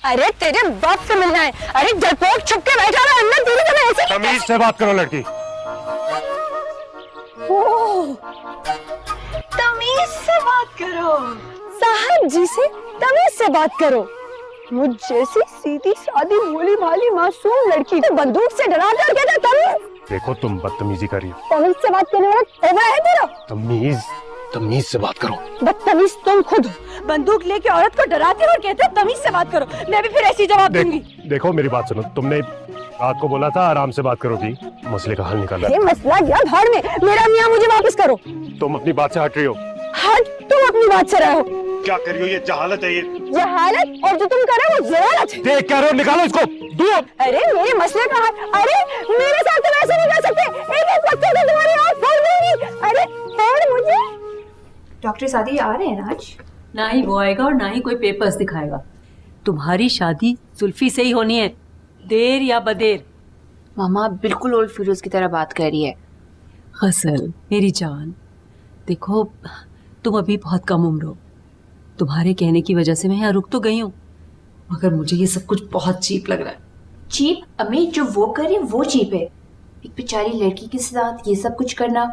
अरे तेरे बाप से मिलना है। अरे डरपोक छुप के बैठा रहा अंदर, तेरी तो मैं ऐसे। तमीज से बात करो लड़की। तमीज से बात करो साहब जी से, तमीज से बात करो। मुझ जैसी सीधी सादी भोली भाली मासूम लड़की को बंदूक से डरा कर कहते तमीज। देखो तुम बदतमीजी कर रही हो। तमीज से बात करने वाला तौबा है तेरा। तमीज से बात करो। बदतमीज तुम खुद हो। बंदूक लेके औरत को डराते हो और कहते हो तमीज से बात करो। मैं भी फिर ऐसी जवाब दूंगी। देखो मेरी बात सुनो, तुमने रात को बोला था आराम से बात करोगी, मसले का हल निकाला। मसला क्या भाड़ में, मेरा मियाँ मुझे वापस करो। तुम अपनी बात से हट रही हो। हट तुम अपनी बात से रहो। क्या कर रही हो? ये जहालत है। ये जहालत, और जो तुम कर रहे हो वो जहालत है। देख क्या रहे हो, निकालो इसको दूर। अरे मेरे मसले का हल, अरे मेरे साथ तुम ऐसे नहीं कर सकते। एक एक पत्ते से तुम्हारी आँख फोड़ दूंगी। अरे छोड़ मुझे। डॉक्टर सादी आ रहे हैं ना आज? ना ही वो आएगा और ना ही कोई पेपर्स दिखाएगा। तुम्हारी शादी जुल्फी से ही होनी है, देर या बदेर। मामा बिल्कुल ओल्ड फिरोज की तरह बात कर रही है। गजल मेरी जान, देखो तुम अभी बहुत कम उम्र हो। तुम्हारे कहने की वजह से मैं यहाँ रुक तो गई हूँ, मगर मुझे ये सब कुछ बहुत चीप लग रहा है। चीप? अम्मी जो वो करे वो चीप है। एक बेचारी लड़की के साथ ये सब कुछ करना।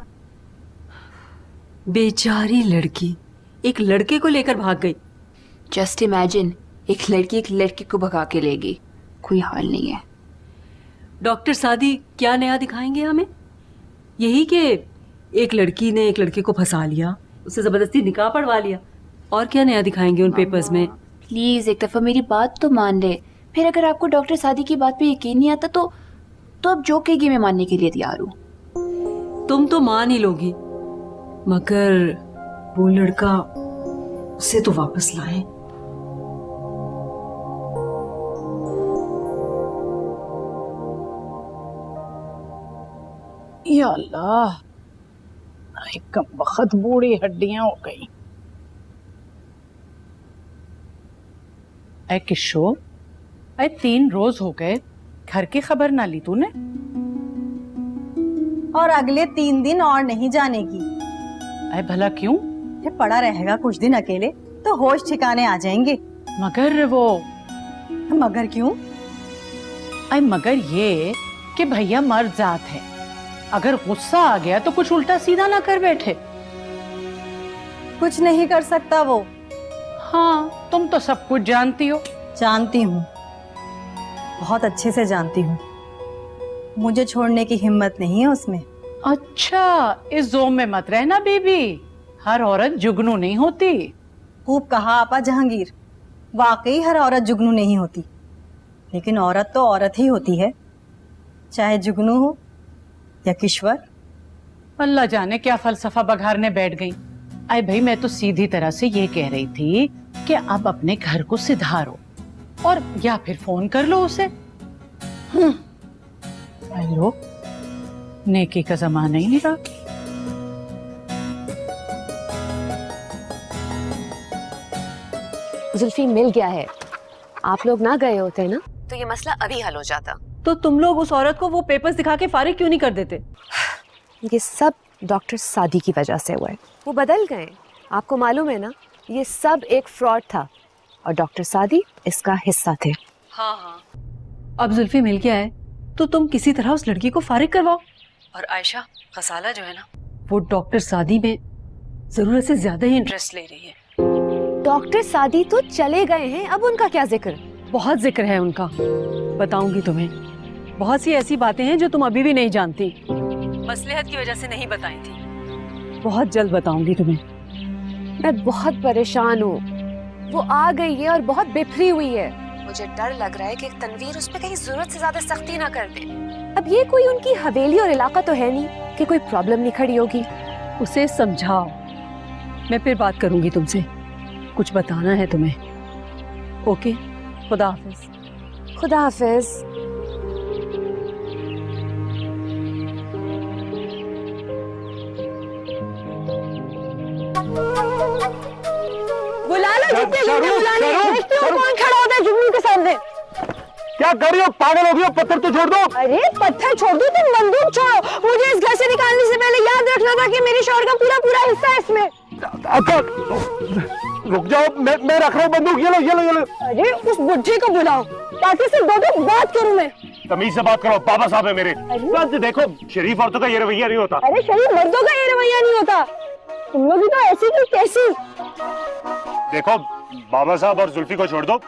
बेचारी लड़की एक लड़के को लेकर भाग गई। जस्ट इमेजिन, एक लड़की को भगा के ले गई। कोई हाल नहीं है। डॉक्टर सादी क्या नया दिखाएंगे हमें? यही कि एक लड़की ने एक लड़के को फंसा लिया, उससे जबरदस्ती निकाह पढ़वा लिया। और क्या नया दिखाएंगे उन पेपर्स में? प्लीज एक दफा मेरी बात तो मान ले। फिर अगर आपको डॉक्टर सादी की बात पे यकीन नहीं आता तो अब जो कहेगी मैं मानने के लिए तैयार हूँ। तुम तो मान ही लोगी, मगर वो लड़का, उसे तो वापस लाए। या अल्लाह, कम वक्त बूढ़ी हड्डियां हो गई। ऐ किशोर, 3 रोज हो गए, घर की खबर ना ली तूने? और अगले 3 दिन और नहीं जाने की। ऐ भला क्यों? ये पड़ा रहेगा कुछ दिन अकेले तो होश ठिकाने आ जाएंगे। मगर वो मगर क्यों? मगर ये कि भैया मर्द जात है, अगर गुस्सा आ गया तो कुछ उल्टा सीधा ना कर बैठे। कुछ नहीं कर सकता वो। हाँ, तुम तो सब कुछ जानती हो। जानती हूँ, बहुत अच्छे से जानती हूँ। मुझे छोड़ने की हिम्मत नहीं है उसमें। अच्छा, इस जोम में मत रहना बेबी, हर औरत जुगनू नहीं होती। खूब कहा आपा जहांगीर, वाकई हर औरत जुगनू नहीं होती, लेकिन औरत तो औरत ही होती है, चाहे जुगनू हो या किश्वर। अल्लाह जाने क्या फलसफा बघारने बैठ गई। अरे भाई, मैं तो सीधी तरह से ये कह रही थी कि अब अपने घर को सुधारो और या फिर फोन कर लो उसे। हेलो, नेकी का जमाना ही नहीं रहा। जुल्फी मिल गया है। आप लोग ना गए होते ना तो ये मसला अभी हल हो जाता। तो तुम लोग उस औरत को वो पेपर्स दिखा के फारिग क्यों नहीं कर देते? ये सब डॉक्टर सादी की वजह से हुआ है। वो बदल गए, आपको मालूम है ना, ये सब एक फ्रॉड था और डॉक्टर सादी इसका हिस्सा थे। हाँ हाँ, अब जुल्फी मिल गया है तो तुम किसी तरह उस लड़की को फारिग करवाओ। और आयशा खसाला जो है ना, वो डॉक्टर सादी में जरूरत से ज्यादा ही इंटरेस्ट ले रही है। डॉक्टर सादी तो चले गए हैं, अब उनका क्या जिक्र? बहुत जिक्र है उनका, बताऊंगी तुम्हें। बहुत सी ऐसी बातें हैं जो तुम अभी भी नहीं जानती, मसलहत की वजह से नहीं बताई थी। बहुत जल्द बताऊंगी तुम्हें। मैं बहुत परेशान हूँ, वो आ गई है और बहुत बिफरी हुई है। मुझे डर लग रहा है कि तनवीर उस पर कहीं जरूरत से ज्यादा सख्ती ना कर दे। अब ये कोई उनकी हवेली और इलाका तो है नहीं कि कोई प्रॉब्लम नहीं खड़ी होगी। उसे समझाओ, मैं फिर बात करूंगी तुमसे, कुछ बताना है तुम्हें। ओके, खुदा हाफिज। खुदा हाफिज। बुला लो जितने लोग बुलाने, देखते हो कौन खड़ा होता है जुगनू के सामने। क्या कर रही हो? पागल हो गई हो? पत्थर तो छोड़ दो। अरे पत्थर छोड़ दो, तुम बंदूक छोड़ो। मुझे इस घर से निकालने से पहले याद रखना था कि मेरे शौहर का पूरा पूरा हिस्सा है इसमें। आका रुक जाओ, मैं रख रहा हूँ बंदूक। ये लो। अरे उस बुढ़े को बुलाओ ताकि सिर्फ दो बात करूं मैं। तमीज से बात करो, बाबा साहब है मेरे। देखो शरीफ औरतों का ये रवैया नहीं होता। अरे शरीफ मर्दों का ये रवैया नहीं होता। तुम लोग भी तो ऐसी की कैसी। देखो बाबा साहब और जुल्फी को छोड़ दो,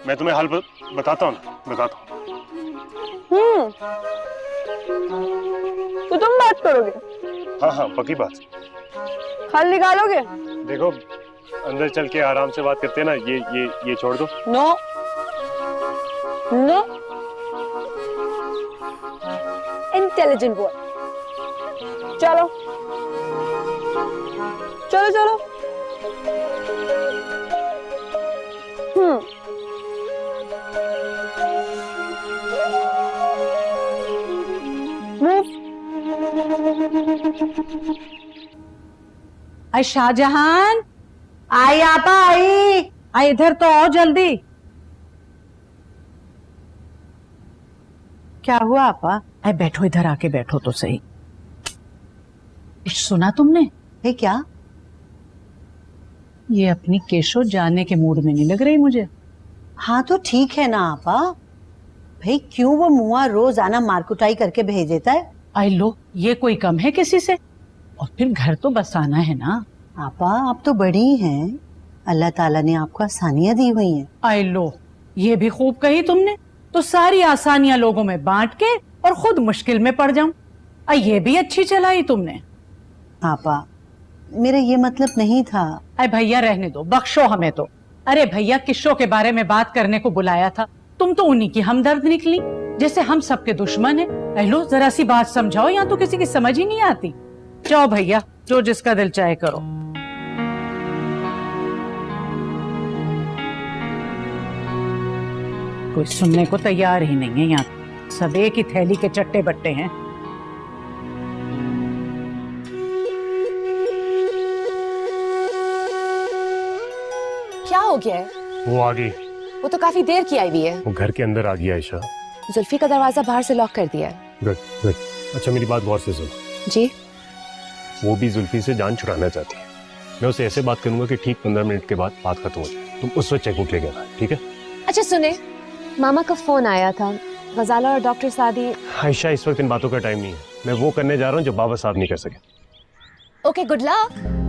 मैं तुम्हें हल बताता हूँ। तो तुम बात करोगे? हाँ पक्की बात। हल निकालोगे? देखो अंदर चल के आराम से बात करते हैं ना, ये छोड़ दो। No intelligent boy. चलो आई शाहजहान, आई आपा, आई इधर तो आओ जल्दी। क्या हुआ आपा? आई बैठो, इधर आके बैठो तो सही। सुना तुमने? ये क्या? ये अपनी केशो जाने के मूड में नहीं लग रही मुझे। हाँ तो ठीक है ना आपा, भाई क्यों वो मुआ रोज आना मारकुटाई करके भेज देता है? आई लो, ये कोई कम है किसी से? और फिर घर तो बसाना है ना। आपा आप तो बड़ी हैं, अल्लाह ताला ने आपको आसानियां दी हुई हैं। आई लो, ये भी खूब कही तुमने। तो सारी आसानियां लोगों में बांट के और खुद मुश्किल में पड़ जाऊं। ये भी अच्छी चलाई तुमने। आपा मेरा ये मतलब नहीं था। अरे भैया रहने दो, बख्शो हमें तो। अरे भैया किस्सों के बारे में बात करने को बुलाया था, तुम तो उन्हीं की हमदर्द निकली, जैसे हम सबके दुश्मन हैं। लो जरा सी बात समझाओ, यहाँ तो किसी की समझ ही नहीं आती। जाओ भैया, जो जिसका दिल चाहे करो। कोई सुनने को तैयार ही नहीं है यहाँ, सब एक ही थैली के चट्टे बट्टे हैं। क्या हो गया है? वो आ गई। वो तो काफी देर की आई हुई है। वो घर के अंदर आ गया आयशा। जुल्फी का दरवाजा बाहर से लॉक कर दिया है। गुड। अच्छा मेरी बात गौर से सुनो। जी? वो भी जुल्फी से जान छुड़ाना चाहती है। मैं उससे ऐसे बात करूंगा कि ठीक 15 मिनट के बाद बात खत्म हो जाए। तुम उस वक्त चेकबुक लेके आना, ठीक है? अच्छा सुने, मामा का फोन आया था, गजाला और डॉक्टर सादी। आयशा इस वक्त इन बातों का टाइम नहीं है, मैं वो करने जा रहा हूँ जो बाबा साहब नहीं कर सके। Okay, good luck.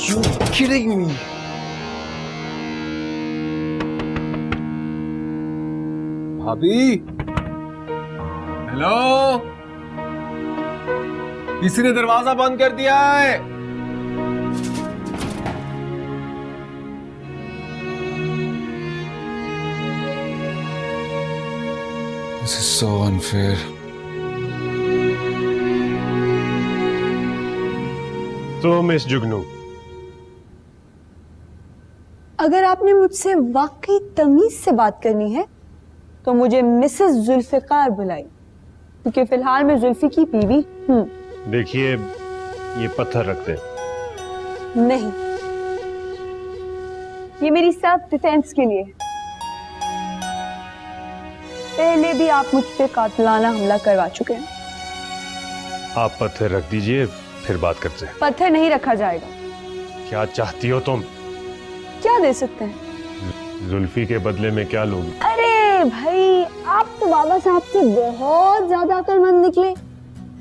You kidding me? भाभी, हेलो, किसी ने दरवाजा बंद कर दिया है। This is so unfair. तो मिस जुगनू, अगर आपने मुझसे वाकई तमीज से बात करनी है तो मुझे मिसेस जुल्फिकार बुलाई, क्योंकि फिलहाल मैं जुल्फी की बीवी हूँ। देखिए ये पत्थर रखते हैं। नहीं, ये मेरी सेल्फ डिफेंस के लिए। पहले भी आप मुझ पे कातिलाना हमला करवा चुके हैं। आप पत्थर रख दीजिए, फिर बात करते हैं। पत्थर नहीं रखा जाएगा। क्या चाहती हो तुम? क्या दे सकते हैं? जुल्फी के बदले में क्या लोगी? अरे भाई, आप तो बाबा साहब से बहुत ज्यादा अक्लमंद निकले।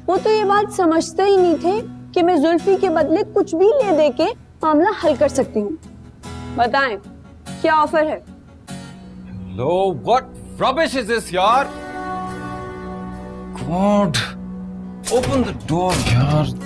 वो तो ये बात समझते ही नहीं थे कि मैं जुल्फी के बदले कुछ भी ले दे के मामला हल कर सकती हूँ। बताएं, क्या ऑफर है? Hello, what rubbish is this, यार? God, open the door, यार।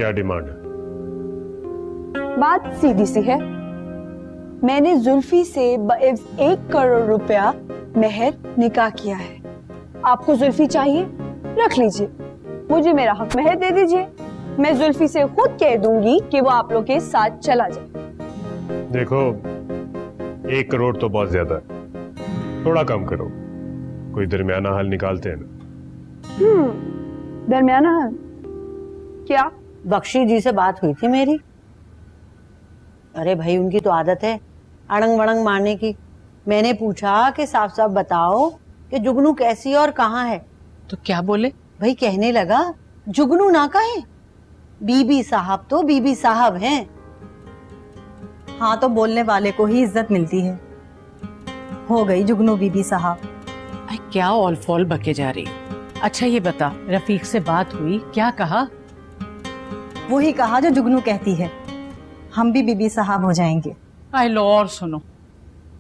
क्या डिमांड है? बात सीधी सी है, मैंने जुल्फी से बएवज 1 करोड़ रुपया महर निकाह किया है। आपको जुल्फी चाहिए, रख लीजिए, मुझे मेरा हक महर दे दीजिए। मैं जुल्फी से खुद कह दूंगी कि वो आप लोग के साथ चला जाए। देखो, 1 करोड़ तो बहुत ज्यादा है, थोड़ा कम करो, कोई दरमियाना हल निकालते हैं ना। दरमियाना हल क्या? बख्शी जी से बात हुई थी मेरी। अरे भाई, उनकी तो आदत है अड़ंग वड़ंग मारने की। मैंने पूछा कि साफ साफ बताओ कि जुगनू कैसी और कहाँ है। तो क्या बोले? भाई कहने लगा, जुगनू ना कहे, बीबी साहब तो बीबी साहब हैं। हाँ, तो बोलने वाले को ही इज्जत मिलती है। हो गई जुगनू बीबी साहब। आई क्या ऑल फॉल बके जा रही। अच्छा ये बता, रफीक से बात हुई, क्या कहा? वही कहा जो जुगनू कहती है, हम भी बीबी साहब हो जाएंगे। आई लो और सुनो,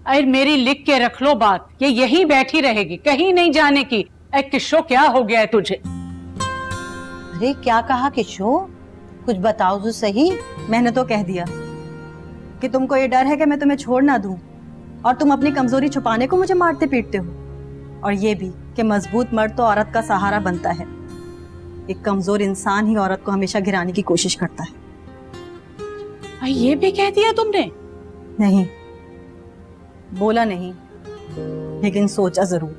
अरे मेरी लिख के रख लो बात, ये यहीं बैठी रहेगी, कहीं नहीं जाने की। ऐ किशो, क्या हो गया है तुझे? अरे क्या कहा किशो, कुछ बताओ तो सही। मैंने तो कह दिया कि तुमको ये डर है कि मैं तुम्हें छोड़ ना दूं, और तुम अपनी कमजोरी छुपाने को मुझे मारते पीटते हो। और ये भी कि मजबूत मर्द तो औरत का सहारा बनता है, एक कमजोर इंसान ही औरत को हमेशा गिराने की कोशिश करता है। आई ये भी कह दिया तुमने? नहीं, बोला नहीं, लेकिन सोचा जरूर।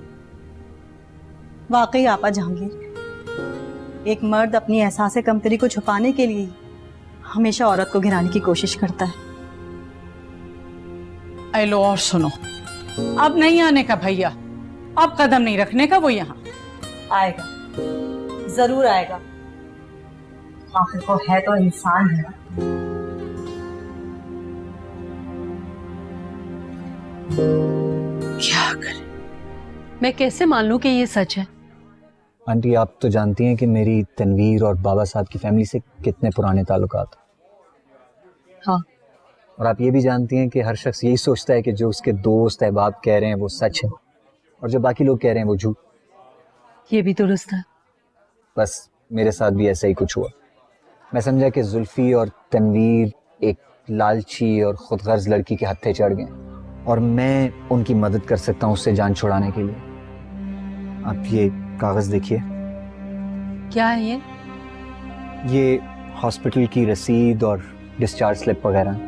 वाकई आपा जहांगीर, एक मर्द अपनी एहसास कमतरी को छुपाने के लिए हमेशा औरत को गिराने की कोशिश करता है। आई लो और सुनो, अब नहीं आने का भैया, अब कदम नहीं रखने का वो यहाँ। आएगा, जरूर आएगा, आखिर को है तो इंसान है ना। क्या करे? मैं कैसे मान लूं कि ये सच है? आंटी, आप तो जानती हैं कि मेरी तनवीर और बाबा साहब की फैमिली से कितने पुराने ताल्लुकात। हाँ। और आप ये भी जानती हैं कि हर शख्स यही सोचता है कि जो उसके दोस्त अहबाब कह रहे हैं वो सच है, और जो बाकी लोग कह रहे हैं वो झूठ। ये भी दुरुस्त है। बस मेरे साथ भी ऐसा ही कुछ हुआ। मैं समझा कि जुल्फी और तनवीर एक लालची और खुदगर्ज लड़की के हत्थे चढ़ गए, और मैं उनकी मदद कर सकता हूँ उससे जान छुड़ाने के लिए। आप ये कागज देखिए। क्या है ये? ये हॉस्पिटल की रसीद और डिस्चार्ज स्लिप वगैरह।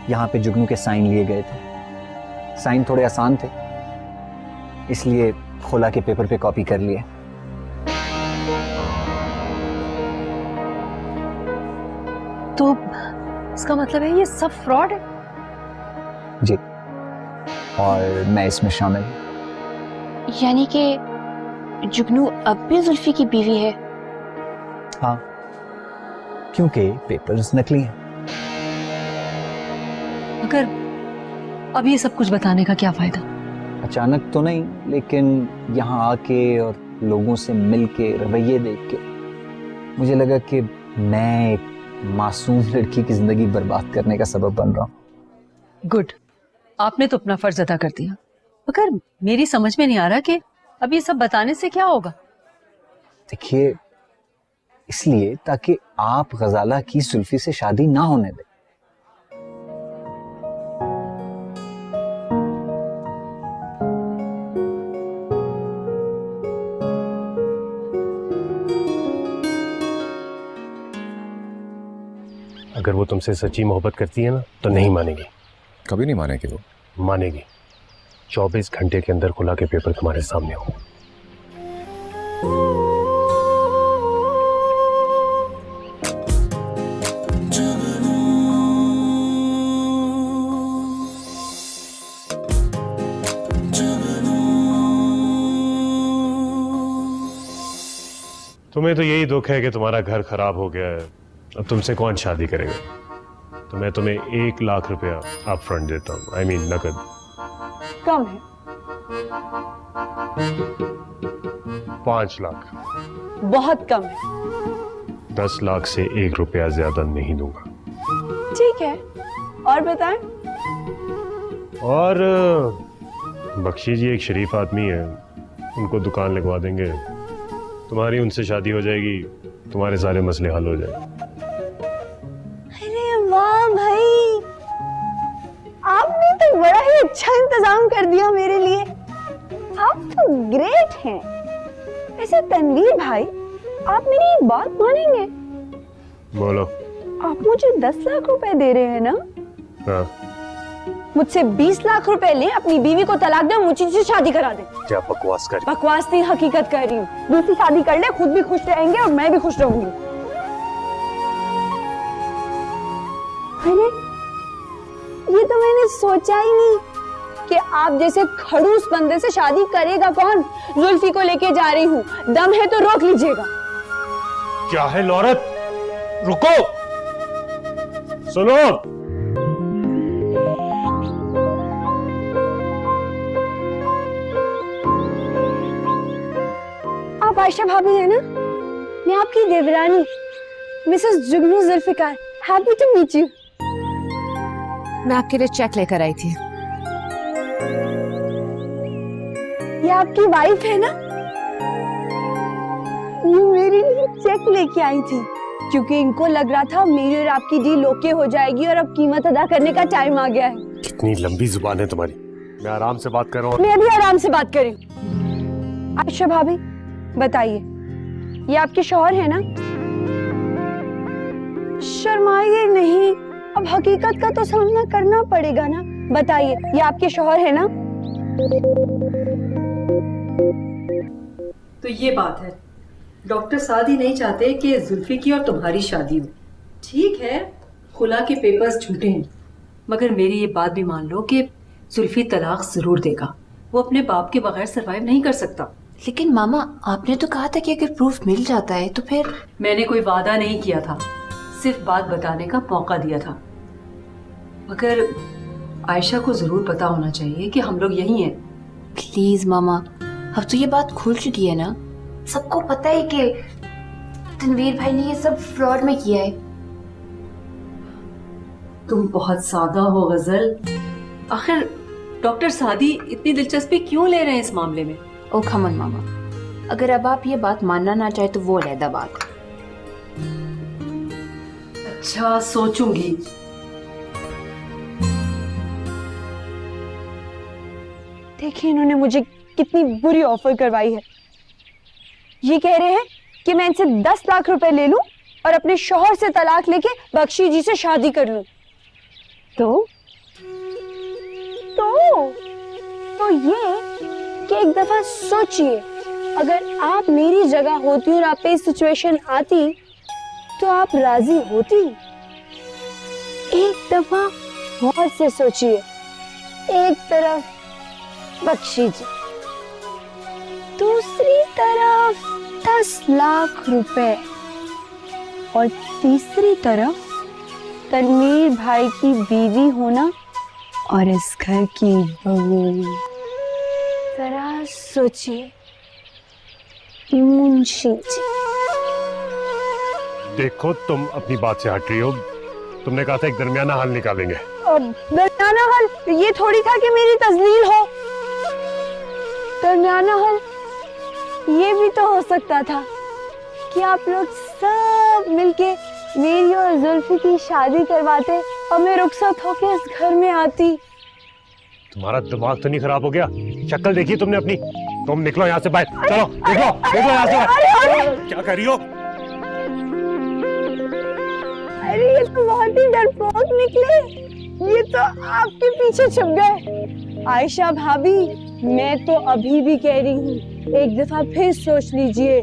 यहाँ पे जुगनू के साइन लिए गए थे। साइन थोड़े आसान थे, इसलिए खोला के पेपर पे कॉपी कर लिए। तो इसका मतलब है ये सब फ्रॉड है? जी, और मैं इसमें शामिल हूँ। यानी कि जुगनू अब भी जुल्फी की बीवी है? हाँ, क्योंकि पेपर्स नकली हैं। मगर अब ये सब कुछ बताने का क्या फायदा? अचानक तो नहीं, लेकिन यहाँ आके और लोगों से मिल के, रवैये देख के मुझे लगा कि मैं एक मासूम लड़की की जिंदगी बर्बाद करने का सबब बन रहा हूँ। गुड, आपने तो अपना फर्ज अदा कर दिया। मगर मेरी समझ में नहीं आ रहा कि अब ये सब बताने से क्या होगा? देखिए, इसलिए ताकि आप गजाला की जुल्फी से शादी ना होने दें। अगर वो तुमसे सच्ची मोहब्बत करती है ना तो नहीं मानेगी। कभी नहीं मानेगी वो। मानेगी। 24 घंटे के अंदर खुला के पेपर तुम्हारे सामने हो। तुम्हें तो यही दुख है कि तुम्हारा घर खराब हो गया है, अब तुमसे कौन शादी करेगा। तो मैं तुम्हें 1 लाख रुपया अप फ्रंट देता हूँ, आई मीन नकद। कम है। 5 लाख। बहुत कम है। 10 लाख से 1 रुपया ज्यादा नहीं दूंगा। ठीक है, और बताएं? और बख्शी जी एक शरीफ आदमी है, उनको दुकान लगवा देंगे, तुम्हारी उनसे शादी हो जाएगी, तुम्हारे सारे मसले हल हो जाएंगे। अरे वाह भाई, आपने तो बड़ा ही अच्छा इंतजाम कर दिया मेरे लिए। आप तो ग्रेट हैं। ऐसे तनवीर भाई, आप मेरी एक बात मानेंगे? बोलो। आप मुझे 10 लाख रुपए दे रहे हैं ना? हाँ। मुझसे 20 लाख रुपए ले, अपनी बीवी को तलाक दे, मुझे से शादी करा दे। क्या बकवास कर? बकवास नहीं, हकीकत कह रही हूँ। दूसरी शादी कर ले, खुद भी खुश रहेंगे और मैं भी खुश रहूंगी। अरे ये तो मैंने सोचा ही नहीं कि आप जैसे खड़ूस बंदे से शादी करेगा कौन। जुल्फी को लेके जा रही हूँ, दम है तो रोक लीजिएगा। क्या है लौरत, रुको, सुनो। आप आयशा भाभी है ना? मैं आपकी देवरानी Mrs Jugnu Zulfiqar. Happy to meet you. मैं आपके लिए चेक लेकर आई थी। ये आपकी वाइफ है ना? ये मेरे लिए चेक लेके आई थी क्योंकि इनको लग रहा था मेरी और आपकी डील ओके हो जाएगी और अब कीमत अदा करने का टाइम आ गया है। कितनी लंबी जुबान है तुम्हारी। मैं आराम से बात कर रहा हूँ। मैं भी आराम से बात कर रही हूँ। आयशा भाभी बताइए, ये आपके शौहर है ना? शर्माइए नहीं, अब हकीकत का तो सामना करना पड़ेगा ना। बताइए, ये आपके शौहर है ना? तो ये बात है, डॉक्टर सादी नहीं चाहते कि जुल्फी की और तुम्हारी शादी हो। ठीक है, खुला के पेपर्स झूठे हैं, मगर मेरी ये बात भी मान लो कि जुल्फी तलाक जरूर देगा। वो अपने बाप के बगैर सरवाइव नहीं कर सकता। लेकिन मामा, आपने तो कहा था कि अगर प्रूफ मिल जाता है तो फिर। मैंने कोई वादा नहीं किया था, सिर्फ बात बताने का मौका दिया था। मगर आयशा को जरूर पता होना चाहिए कि हम लोग यही हैं। प्लीज मामा, अब तो ये बात खुल चुकी है ना। सबको पता है कि तनवीर भाई ने ये सब फ्रॉड में किया है। तुम बहुत सादा हो गजल। आखिर डॉक्टर सादी इतनी दिलचस्पी क्यों ले रहे हैं इस मामले में? ओ खमन मामा, अगर अब आप ये बात मानना ना चाहे तो वो अलग बात। अच्छा, सोचूंगी। देखिए इन्होंने मुझे कितनी बुरी ऑफर करवाई है। ये कह रहे हैं कि मैं इनसे 10 लाख रुपए ले लूं और अपने शौहर से तलाक लेके बख्शी जी से शादी कर लूं। तो ये कि एक दफा सोचिए, अगर आप मेरी जगह होती और आप पे सिचुएशन आती तो आप राजी होती? एक दफा गौर से सोचिए। एक तरफ बख्शी जी, दूसरी तरफ 10 लाख रुपए और तीसरी तरफ तनवीर भाई की बीवी होना और इस घर की बहू। जरा सोचिए मुंशी जी। देखो, तुम अपनी बात से हट रही हो। तुमने कहा था एक दरमियाना हल निकालेंगे। दरमियाना हल ये थोड़ी था कि मेरी तजलील हो। दरमियाना हल ये भी तो हो सकता था कि आप लोग सब मिलके मेरी और जुल्फी की शादी करवाते और मैं रुखसत होके इस घर में आती। तुम्हारा दिमाग तो नहीं खराब हो गया? शक्ल देखी तुमने अपनी? तुम निकलो यहाँ से बाहर। चलो निकलो यहाँ से बाहर। क्या कर रही हो? अरे ये तो बहुत ही डरपोक निकले। ये तो आपके पीछे छुप गए। आयशा भाभी, मैं तो अभी भी कह रही हूँ, एक दफा फिर सोच लीजिए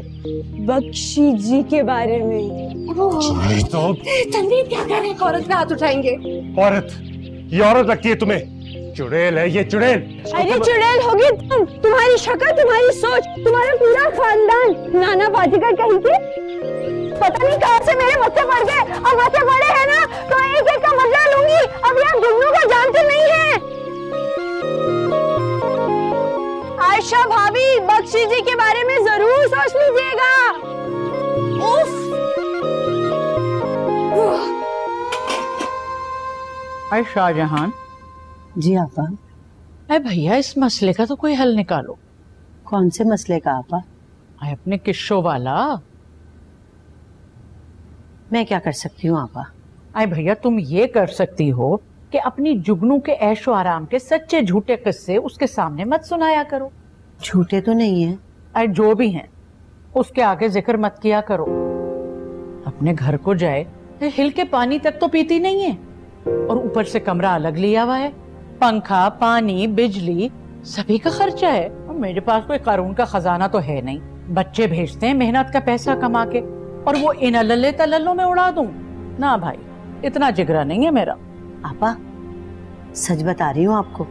बख्शी जी के बारे में। तो तनवीर क्या कर रहे हैं? औरत पे हाथ उठाएंगे। औरत? ये औरत लगती है तुम्हें? चुड़ैल है ये, चुड़ैल। अरे चुड़ैल होगी तुम, तुम्हारी शक्ल, तुम्हारी सोच, तुम्हारा पूरा खानदान नाना पाटेकर कहीं के पता नहीं कहां से मेरे मत्थे पड़ गए। अब मत्थे पड़े हैं ना तो एक एक का बदला लूंगी। अब यहाँ जुगनू को जानते नहीं है। आयशा भाभी, बख्शी जी के बारे में जरूर सोच लीजिएगा। उफ। शाहजहान जी आपा। अरे भैया, इस मसले का तो कोई हल निकालो। कौन से मसले का आपा? आए अपने किस्सों वाला। मैं क्या कर सकती हूँ आपा? आए भैया तुम ये कर सकती हो कि अपनी जुगनू के ऐशो आराम के सच्चे झूठे किस्से उसके सामने मत सुनाया करो। झूठे तो नहीं है। आए जो भी हैं उसके आगे जिक्र मत किया करो। अपने घर को जाए हिल के पानी तक तो पीती नहीं है, और ऊपर से कमरा अलग लिया हुआ है, पंखा पानी बिजली सभी का खर्चा है। और मेरे पास कोई कानून का खजाना तो है नहीं, बच्चे भेजते हैं मेहनत का पैसा कमा के, और वो इन अल्ले तल्लों में उड़ा दूं? ना भाई, इतना जिगरा नहीं है मेरा। आपा सच बता रही हूँ आपको,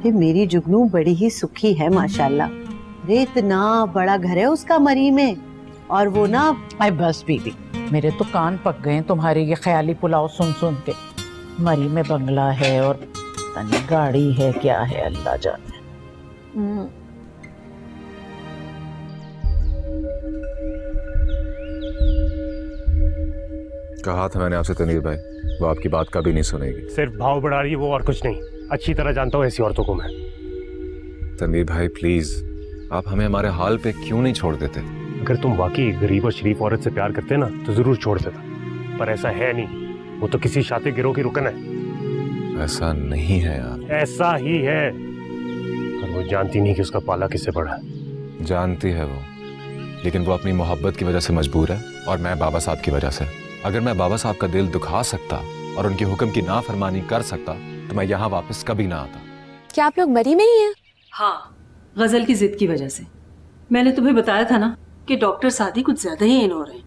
ये मेरी जुगनू बड़ी ही सुखी है माशाल्लाह। रे इतना बड़ा घर है उसका मरी में, और वो ना। आई बस बीबी, मेरे तो कान पक गए तुम्हारी ये ख्याली पुलाव सुन सुन के। मरी में बंगला है और तनी गाड़ी है, क्या है अल्लाह जाने। कहा था मैंने आपसे तनीर भाई, वो आपकी बात कभी नहीं सुनेगी। सिर्फ भाव बढ़ा रही है वो, और कुछ नहीं। अच्छी तरह जानता हूँ ऐसी औरतों को मैं। तनीर भाई प्लीज, आप हमें हमारे हाल पे क्यों नहीं छोड़ देते? अगर तुम वाकई गरीब और शरीफ औरत से प्यार करते ना तो जरूर छोड़ देता, पर ऐसा है नहीं। वो तो किसी शातिर गिरोह की रुकन है। ऐसा नहीं है यार। ऐसा ही है, और वो जानती नहीं कि उसका पाला किससे पड़ा है। जानती है वो, लेकिन वो अपनी मोहब्बत की वजह से मजबूर है, और मैं बाबा साहब की वजह से। अगर मैं बाबा साहब का दिल दुखा सकता और उनके हुक्म की नाफरमानी कर सकता तो मैं यहाँ वापस कभी ना आता। क्या आप लोग मरी में ही हैं? हाँ, गजल की जिद की वजह से। मैंने तुम्हें बताया था ना कि डॉक्टर सादी कुछ ज्यादा ही इन हो रहे हैं।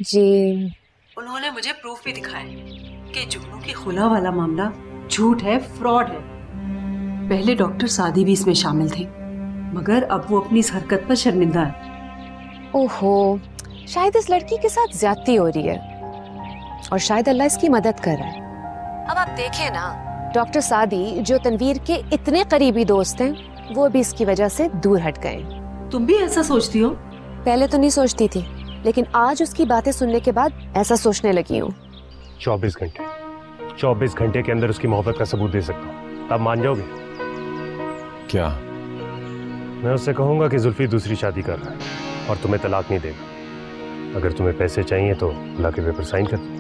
जी। उन्होंने मुझे प्रूफ भी दिखाए कि जुगनू की खुला वाला मामला झूठ है, फ्रॉड है। पहले डॉक्टर सादी भी इसमें शामिल थे, मगर अब वो अपनी इस हरकत पर शर्मिंदा है। ओहो, शायद इस लड़की के साथ ज्यादती हो रही है, और शायद अल्लाह इसकी मदद कर रहा है। अब आप देखें ना, डॉक्टर सादी जो तनवीर के इतने करीबी दोस्त हैं, वो भी इसकी वजह से दूर हट गए। तुम भी ऐसा सोचती हो? पहले तो नहीं सोचती थी, लेकिन आज उसकी बातें सुनने के बाद ऐसा सोचने लगी हूँ। 24 घंटे के अंदर उसकी मोहब्बत का सबूत दे सकता हूँ, तब मान जाओगे? क्या? मैं उससे कहूंगा कि जुल्फी दूसरी शादी कर रहा है और तुम्हें तलाक नहीं देगा। अगर तुम्हें पैसे चाहिए तो अल्लाह के पेपर साइन कर दो।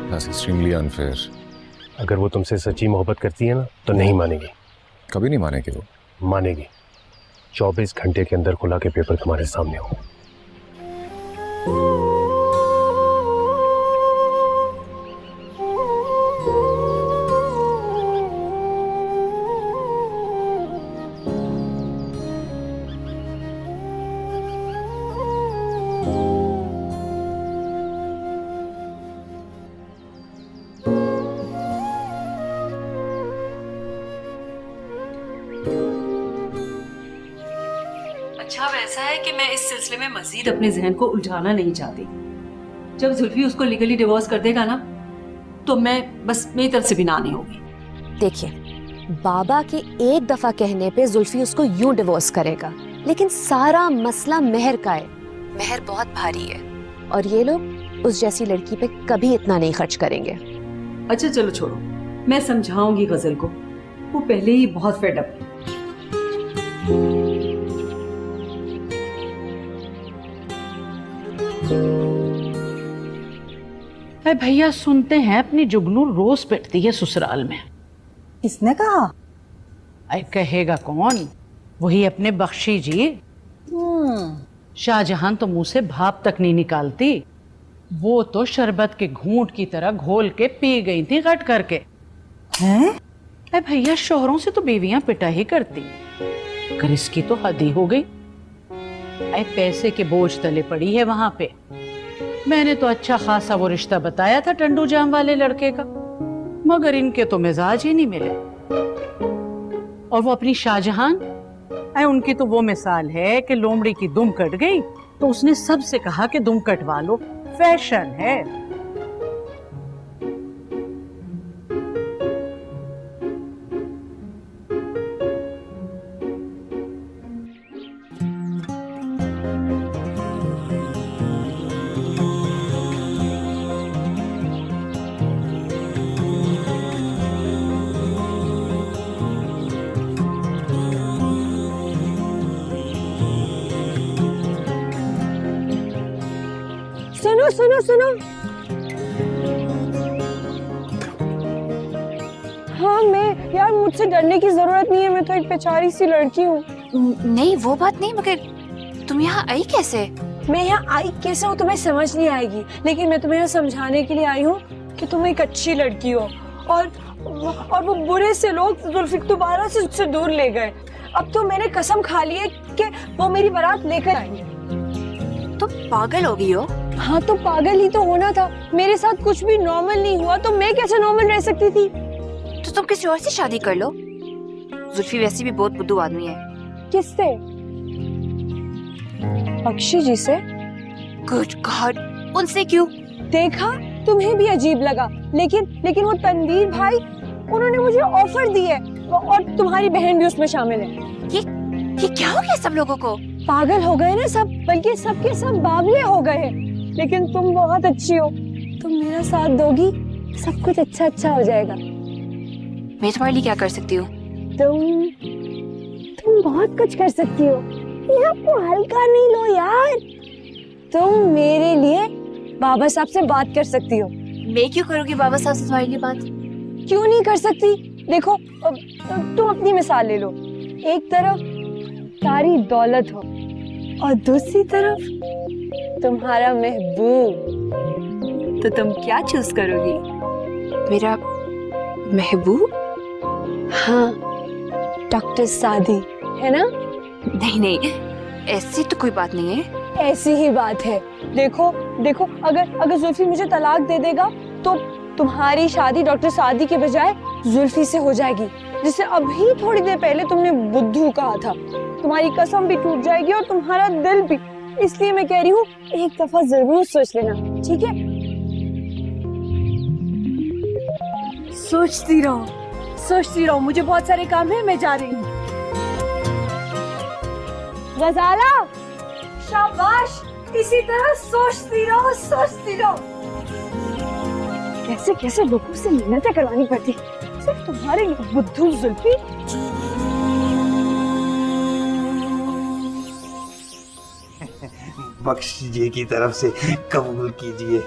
That's extremely unfair. अगर वो तुमसे सच्ची मोहब्बत करती है ना तो नहीं मानेगी। कभी नहीं मानेगी वो? मानेगी। 24 घंटे के अंदर खुला के पेपर तुम्हारे सामने हो। अच्छा, वैसा है कि मैं इस सिलसिले में मजीद अपने जहन को उलझाना नहीं चाहती। जब जुल्फी उसको लीगली डिवोर्स कर देगा ना, तो मैं बस मेरी तरफ से भी ना नहीं होगी। देखिए, बाबा के एक दफा कहने पे जुल्फी उसको यूं डिवोर्स करेगा, लेकिन सारा मसला मेहर का है। मेहर बहुत भारी है, और ये लोग उस जैसी लड़की पे कभी इतना नहीं खर्च करेंगे। अच्छा चलो छोड़ो, मैं समझाऊंगी गजल को, वो पहले ही बहुत फेड अप है। भैया सुनते हैं अपनी जुगनू रोज पिटती है ससुराल में। किसने कहा? अरे कहेगा कौन, वही अपने बख्शी जी। शाहजहां तो मुंह से भाप तक नहीं निकालती, वो तो शरबत के घूंट की तरह घोल के पी गई थी गट करके। हैं? अरे भैया शोहरों से तो बीवियां पिटा ही करती, कर इसकी तो हद ही हो गई। अरे पैसे के बोझ तले पड़ी है वहां पे। मैंने तो अच्छा खासा वो रिश्ता बताया था टंडू जाम वाले लड़के का, मगर इनके तो मिजाज ही नहीं मिले। और वो अपनी शाहजहां, उनकी तो वो मिसाल है कि लोमड़ी की दुम कट गई तो उसने सबसे कहा कि दुम कटवा लो, फैशन है। सुनो सुनो सुनो। हाँ मैं, यार मुझसे डरने की जरूरत नहीं है, मैं तो एक बेचारी सी लड़की हूँ। नहीं वो बात नहीं, मगर तुम यहाँ आई कैसे? मैं यहाँ आई कैसे हूँ तुम्हें समझ नहीं आएगी, लेकिन मैं तुम्हें यहाँ समझाने के लिए आई हूँ कि तुम एक अच्छी लड़की हो और वो बुरे से लोग जुल्फी को दोबारा से उससे दूर ले गए। अब तो मैंने कसम खा ली है कि वो मेरी बारात लेकर आएंगे। तुम पागल हो गई हो? हाँ तो पागल ही तो होना था, मेरे साथ कुछ भी नॉर्मल नहीं हुआ तो मैं कैसे नॉर्मल रह सकती थी? तो तुम किसी और से शादी कर लो। जुल्फी वैसे भी बहुत बुद्धू आदमी है। किससे? अक्षय जी से? गुड गॉड, उनसे क्यों? देखा, तुम्हें भी अजीब लगा, लेकिन वो तनवीर भाई, उन्होंने मुझे ऑफर दी है और तुम्हारी बहन भी उसमें शामिल है। ये क्या हो गया सब लोगों को? पागल हो गए ना सब, बल्कि सबके सब बावले हो गए। लेकिन तुम बहुत अच्छी हो, तुम मेरा साथ दोगी, सब कुछ अच्छा हो जाएगा। मैं तुम्हारे लिए क्या कर सकती हूँ? तुम बहुत कुछ कर सकती हो, आपको हल्का नहीं लो यार। तुम मेरे लिए बाबा साहब से बात कर सकती हो। मैं क्यों करूँगी बाबा साहब से तुम्हारे लिए बात? क्यों नहीं कर सकती? देखो तुम अपनी मिसाल ले लो, एक तरफ सारी दौलत हो और दूसरी तरफ तुम्हारा महबूब, तो तुम क्या चूज करोगी? मेरा महबूब? हाँ, डॉक्टर सादी, है ना? नहीं, ऐसी तो कोई बात नहीं है। ऐसी ही बात है। देखो अगर जुल्फी मुझे तलाक दे देगा तो तुम्हारी शादी डॉक्टर सादी के बजाय जुल्फी से हो जाएगी, जिसे अभी थोड़ी देर पहले तुमने बुद्धू कहा था। तुम्हारी कसम भी टूट जाएगी और तुम्हारा दिल भी। इसलिए मैं कह रही हूँ एक दफा जरूर सोच लेना, ठीक है? सोचती रहो, मुझे बहुत सारे काम है, मैं जा रही हूँ। गजाला, शाबाश, इसी तरह सोचती रहो। कैसे लोगों से मिन्नतें करवानी पड़ती सिर्फ तुम्हारे लिए, बुद्धू जुल्फी। बख्श जी की तरफ से कबूल कीजिए।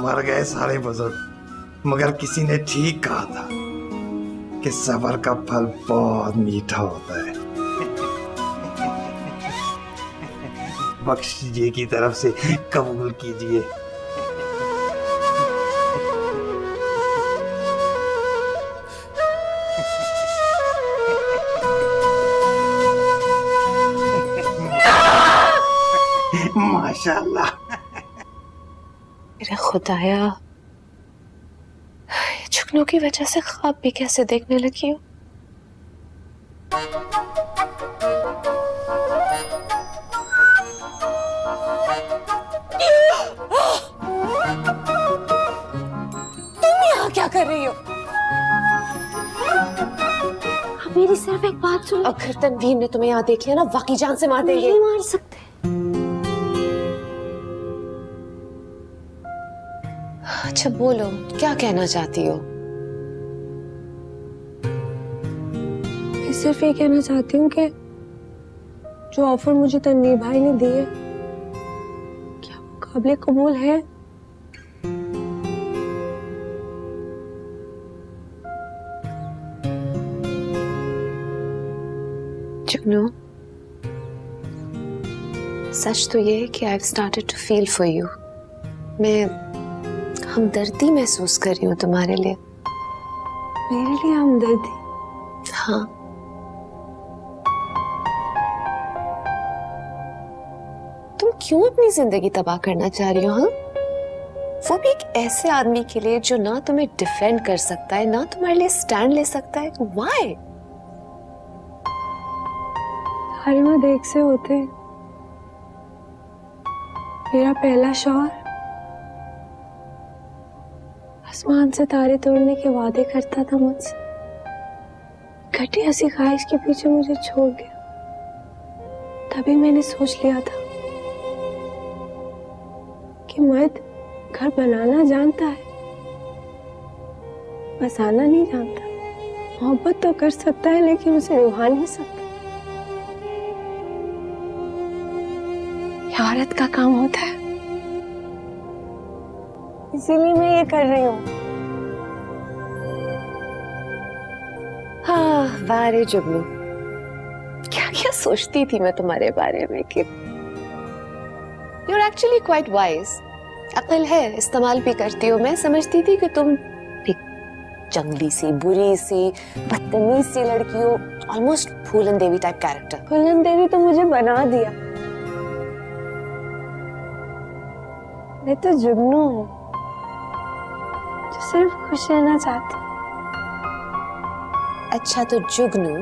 मर गए सारे बुजुर्ग, मगर किसी ने ठीक कहा था कि सब्र का फल बहुत मीठा होता है। बख्श जी की तरफ से कबूल कीजिए। माशाल्लाह। मेरे खुदाया, जुगनू की वजह से ख्वाब भी कैसे देखने लगी हूँ। तुम यहाँ क्या कर रही हो? मेरी सिर्फ एक बात सुनो, अगर तनवीर ने तुम्हें यहाँ देख लिया ना, वाकई जान से मार देंगे। नहीं मार सकते। अच्छा बोलो, क्या कहना चाहती हो? मैं सिर्फ ये कहना चाहती हूँ कि जो ऑफर मुझे तनवीर भाई ने दी है, क्या वो काबिल कबूल है? जुगनू, सच तो ये है कि I've started to feel for you। मैं हमदर्दी महसूस कर रही हूँ तुम्हारे लिए। मेरे लिए हमदर्दी? हाँ। तुम क्यों अपनी जिंदगी तबाह करना चाह रही हो? हाँ, वो भी एक ऐसे आदमी के लिए जो ना तुम्हें डिफेंड कर सकता है, ना तुम्हारे लिए स्टैंड ले सकता है। Why? हलवा देख से होते मेरा पहला शौहर आसमान से तारे तोड़ने के वादे करता था मुझसे, घटिया सी ख्वाहिश के पीछे मुझे छोड़ गया। तभी मैंने सोच लिया था कि मर्द घर बनाना जानता है, बसाना नहीं जानता। मोहब्बत तो कर सकता है लेकिन उसे निभा नहीं सकता। ये औरत का काम होता है, इसीलिए मैं ये कर रही हूँ। हाँ, वारे जुगनू, क्या क्या सोचती थी मैं तुम्हारे बारे में कि you're actually quite wise। अक्ल है, इस्तेमाल भी करती हो। मैं समझती थी कि तुम एक जंगली सी, बुरी सी, बदतमीज सी लड़की हो, ऑलमोस्ट फूलन देवी टाइप कैरेक्टर। फूलन देवी तो मुझे बना दिया। मैं तो जुगनू हूँ जो सिर्फ खुश रहना चाहती। अच्छा तो जुगनू,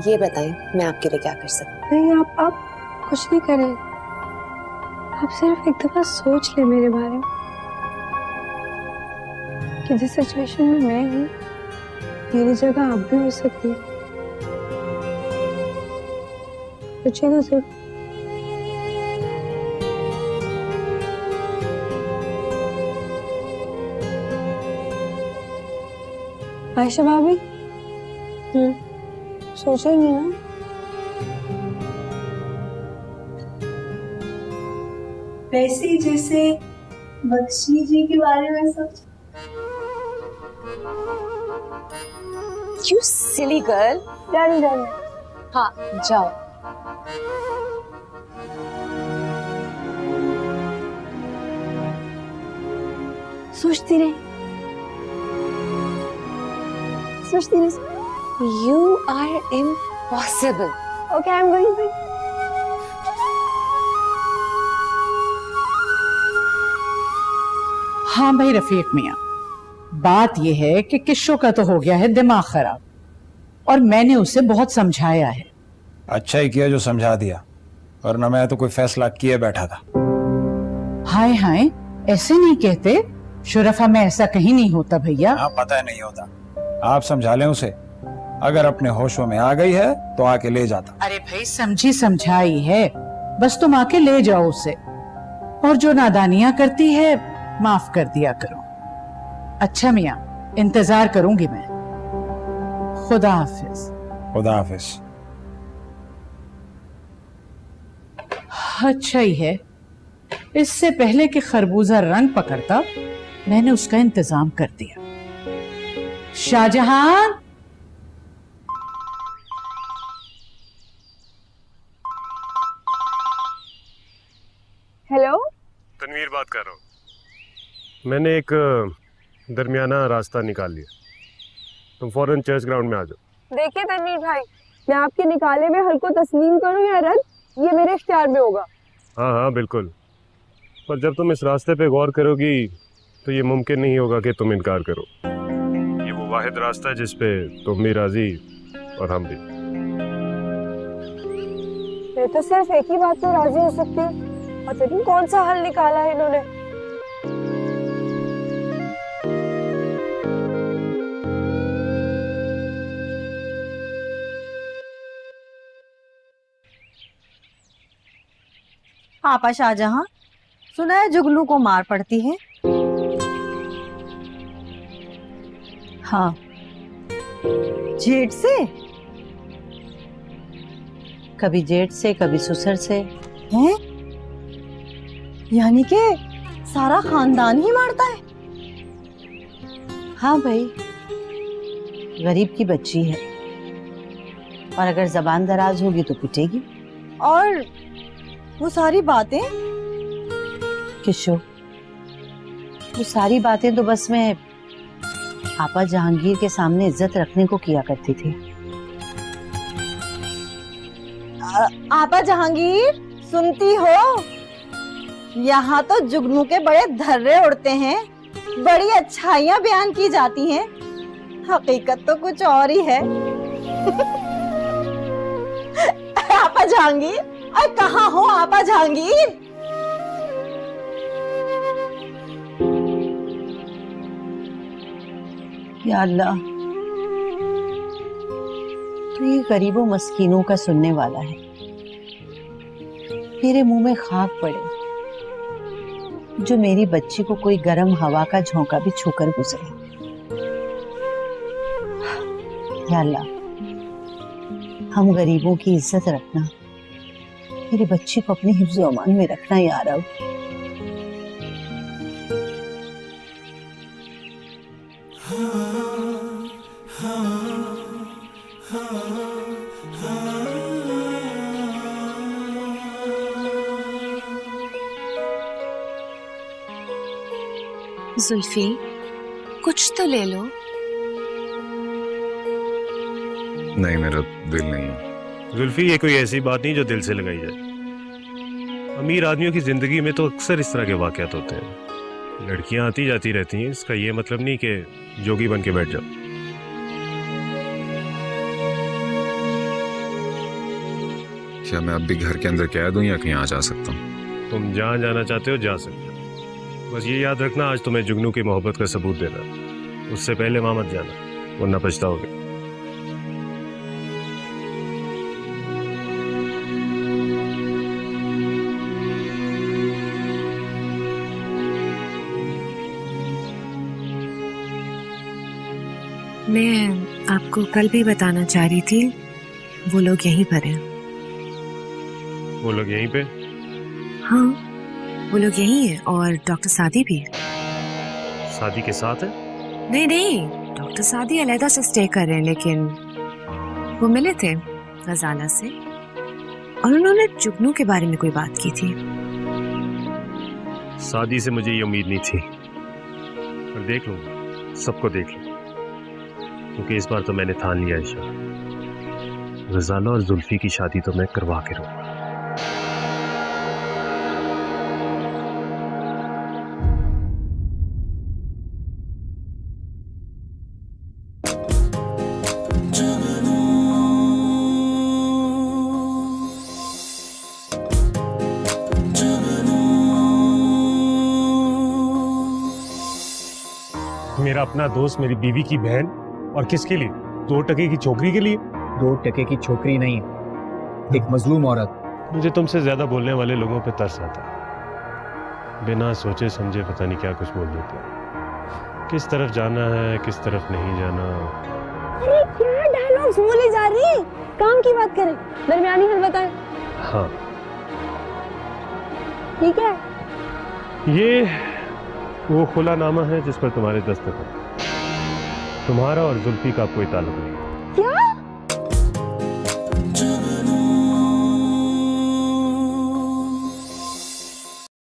ये बताएं मैं आपके लिए क्या कर सकती हूँ? नहीं, आप कुछ नहीं करें। आप सिर्फ एक दफा सोच ले मेरे बारे में कि जिस सिचुएशन में मैं हूँ मेरी जगह आप भी हो सकती है। सोचिएगा जरूर। आयशा भाभी, सोचेंगी ना? वैसे ही जैसे बख्शी जी के बारे में सोच। You silly girl। डन। हाँ, जाओ। सोचती रहे। You are impossible। Okay, I'm going. हाँ भाई रफीक मियाँ, बात यह है कि किशो का तो हो गया है दिमाग खराब और मैंने उसे बहुत समझाया है। अच्छा ही किया जो समझा दिया, वरना मैं तो कोई फैसला किए बैठा था। हाय हाय, ऐसे नहीं कहते, शुरफा में ऐसा कहीं नहीं होता भैया। हाँ पता है नहीं होता, आप समझा लें उसे। अगर अपने होशों में आ गई है तो आके ले जाता। अरे भाई समझी समझाई है, बस तुम आके ले जाओ उसे, और जो नादानियां करती है माफ कर दिया करो। अच्छा मियाँ, इंतजार करूंगी मैं। खुदा हाफिज। खुदा हाफिज। अच्छा ही है, इससे पहले कि खरबूजा रंग पकड़ता मैंने उसका इंतजाम कर दिया। शाहजहां, हेलो, तनवीर बात कर रहा हूँ। मैंने एक दरमियाना रास्ता निकाल लिया, तुम फौरन चर्च ग्राउंड में आ जाओ। देखिए तनवीर भाई, मैं आपके निकाले में हल को तस्लीम करूं या रद्द, ये मेरे इख्तियार में होगा। हाँ हाँ बिल्कुल, पर जब तुम इस रास्ते पे गौर करोगी तो ये मुमकिन नहीं होगा कि तुम इनकार करो। ये वो वाहिद रास्ता है जिस पे तुम भी राजी और हम भी। मैं तो सिर्फ एक ही बात पे राजी हो सकती हूँ, पता नहीं कौन सा हल निकाला है इन्होंने। आपा शाहजहां, सुना है जुगनू को मार पड़ती है? हाँ। जेठ से? कभी जेठ से, कभी ससुर से। हैं? यानी कि सारा खानदान ही मारता है? हाँ भाई, गरीब की बच्ची है और अगर जबान दराज होगी तो पिटेगी। और वो सारी बातें? किशो, वो सारी बातें तो बस मैं आपा जहांगीर के सामने इज्जत रखने को किया करती थी। आपा जहांगीर, सुनती हो? यहाँ तो जुगनू के बड़े धर्रे उड़ते हैं, बड़ी अच्छाइयाँ बयान की जाती हैं, हकीकत तो कुछ और ही है। आपा जहांगीर, अरे कहाँ हो आपा जहांगीर? या अल्लाह, तो ये गरीबों मस्कीनों का सुनने वाला है। मेरे मुंह में खाक पड़े जो मेरी बच्ची को कोई गर्म हवा का झोंका भी छूकर गुजरे। या अल्लाह, हम गरीबों की इज्जत रखना, मेरी बच्ची को अपने हिफ्ज़ अमान में रखना या रब। जुल्फी, कुछ तो ले लो। नहीं, मेरा दिल नहीं है। जुल्फी, ये कोई ऐसी बात नहीं जो दिल से लगाई जाए। अमीर आदमियों की जिंदगी में तो अक्सर इस तरह के वाकयात होते हैं। लड़कियां आती जाती रहती हैं, इसका ये मतलब नहीं कि जोगी बन के बैठ जाओ। क्या मैं अब भी घर के अंदर कैद हूं या कहीं आ जा सकता हूँ? तुम जहाँ जाना चाहते हो जा सकते हो, बस ये याद रखना आज तुम्हें जुगनू की मोहब्बत का सबूत देना। उससे पहले वहां मत जाना, वरना पछताओगे। मैं आपको कल भी बताना चाह रही थी, वो लोग यहीं पर हैं। वो लोग यहीं पे? हाँ, वो लोग यहीं हैं और डॉक्टर सादी भी। सादी के साथ है? नहीं नहीं, डॉक्टर सादी अलहदा से स्टे कर रहे हैं, लेकिन वो मिले थे गजाला से और उन्होंने जुगनू के बारे में कोई बात की थी। सादी से मुझे ये उम्मीद नहीं थी, पर देख लूंगा, सबको देख लूंगा, क्योंकि इस बार तो मैंने ठान लिया है, गजाला और जुल्फी की शादी तो मैं करवा के रहूंगा। मेरा अपना दोस्त, मेरी बीवी की बहन, और किसके लिए? 2 टके की छोकरी के लिए? 2 टके की छोकरी नहीं, एक मजलूम औरत। मुझे तुमसे ज्यादा बोलने वाले लोगों पे तरस आता है। बिना सोचे समझे पता नहीं क्या कुछ बोल देते हैं। किस तरफ जाना है, किस तरफ नहीं जाना। अरे क्या डायलॉग्स बोली जा रही है? काम की बात करें, दरमियानी हल बताएं। हाँ ठीक है। ये वो खुलानामा है जिस पर तुम्हारे दस्तखत। तुम्हारा और जुल्फी का कोई ताल्लुक नहीं। क्या?